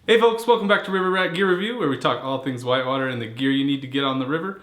Hey folks, welcome back to River Rat Gear Review, where we talk all things whitewater and the gear you need to get on the river.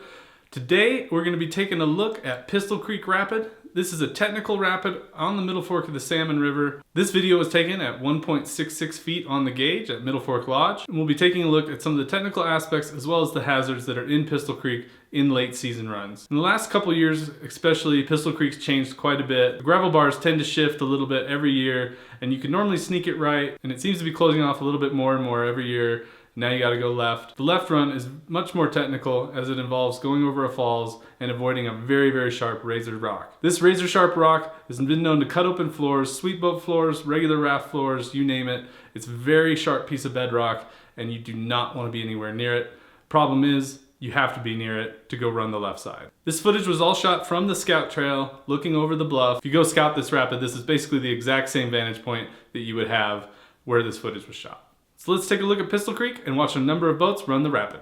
Today we're going to be taking a look at Pistol Creek Rapid. This is a technical rapid on the Middle Fork of the Salmon River. This video was taken at 1.66 feet on the gauge at Middle Fork Lodge. And we'll be taking a look at some of the technical aspects as well as the hazards that are in Pistol Creek in late season runs. In the last couple years, especially, Pistol Creek's changed quite a bit. The gravel bars tend to shift a little bit every year, and you can normally sneak it right, and it seems to be closing off a little bit more and more every year. Now you gotta go left. The left run is much more technical as it involves going over a falls and avoiding a very, very sharp razor rock. This razor sharp rock has been known to cut open floors, sweet boat floors, regular raft floors, you name it. It's a very sharp piece of bedrock and you do not want to be anywhere near it. Problem is, you have to be near it to go run the left side. This footage was all shot from the scout trail, looking over the bluff. If you go scout this rapid, this is basically the exact same vantage point that you would have where this footage was shot. So let's take a look at Pistol Creek and watch a number of boats run the rapid.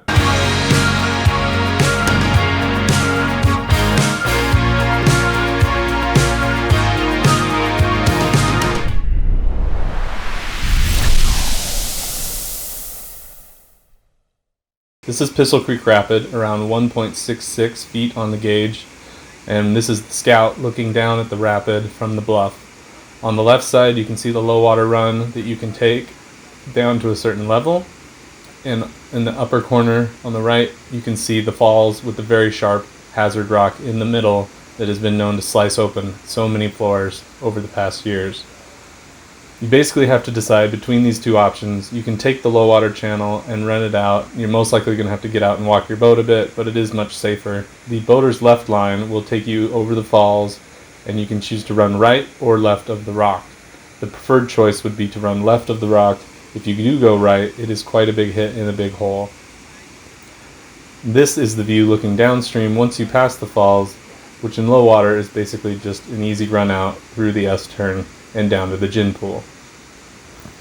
This is Pistol Creek Rapid, around 1.66 feet on the gauge, and this is the scout looking down at the rapid from the bluff. On the left side you can see the low water run that you can take down to a certain level, and in the upper corner on the right you can see the falls with the very sharp hazard rock in the middle that has been known to slice open so many floors over the past years. You basically have to decide between these two options. You can take the low water channel and run it out. You're most likely going to have to get out and walk your boat a bit, but it is much safer. The boater's left line will take you over the falls, and you can choose to run right or left of the rock. The preferred choice would be to run left of the rock. If you do go right, it is quite a big hit in a big hole. This is the view looking downstream once you pass the falls, which in low water is basically just an easy run out through the S-turn and down to the gin pool.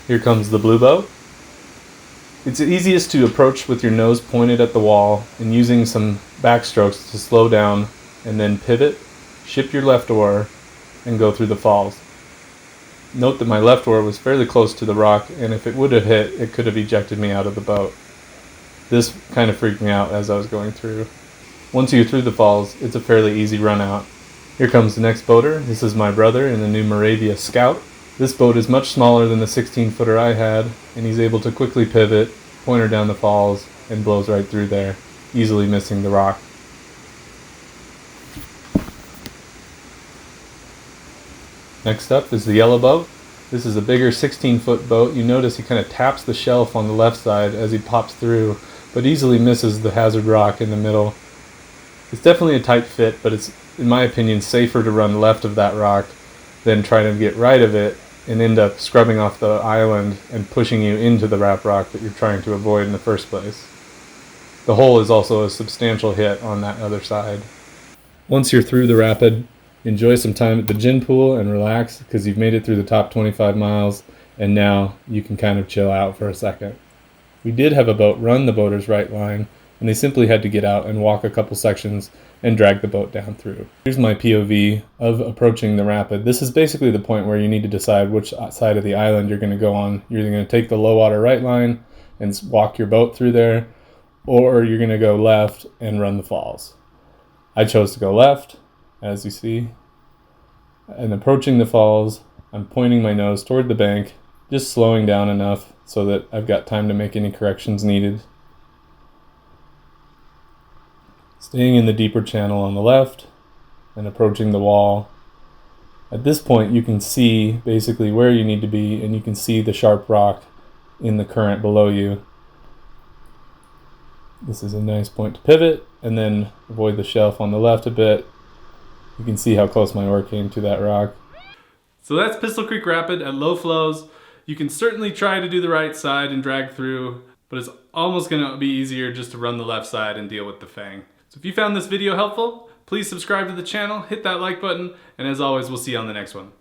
Here comes the blue boat. It's easiest to approach with your nose pointed at the wall and using some backstrokes to slow down and then pivot, ship your left oar, and go through the falls. Note that my left oar was fairly close to the rock, and if it would have hit, it could have ejected me out of the boat. This kind of freaked me out as I was going through. Once you're through the falls, it's a fairly easy run out. Here comes the next boater. This is my brother in the new Moravia Scout. This boat is much smaller than the 16-footer I had, and he's able to quickly pivot, point her down the falls, and blows right through there, easily missing the rock. Next up is the yellow boat. This is a bigger 16-foot boat. You notice he kind of taps the shelf on the left side as he pops through, but easily misses the hazard rock in the middle. It's definitely a tight fit, but it's, in my opinion, safer to run left of that rock than try to get right of it and end up scrubbing off the island and pushing you into the rap rock that you're trying to avoid in the first place. The hole is also a substantial hit on that other side. Once you're through the rapid, enjoy some time at the gin pool and relax because you've made it through the top 25 miles and now you can kind of chill out for a second. We did have a boat run the boater's right line, and they simply had to get out and walk a couple sections and drag the boat down through. Here's my POV of approaching the rapid. This is basically the point where you need to decide which side of the island you're going to go on. You're either going to take the low water right line and walk your boat through there, or you're going to go left and run the falls. I chose to go left, as you see. And approaching the falls, I'm pointing my nose toward the bank, just slowing down enough so that I've got time to make any corrections needed. Staying in the deeper channel on the left and approaching the wall. At this point you can see basically where you need to be, and you can see the sharp rock in the current below you. This is a nice point to pivot and then avoid the shelf on the left a bit. You can see how close my oar came to that rock. So that's Pistol Creek Rapid at low flows. You can certainly try to do the right side and drag through, but it's almost going to be easier just to run the left side and deal with the fang. So if you found this video helpful, please subscribe to the channel, hit that like button, and as always, we'll see you on the next one.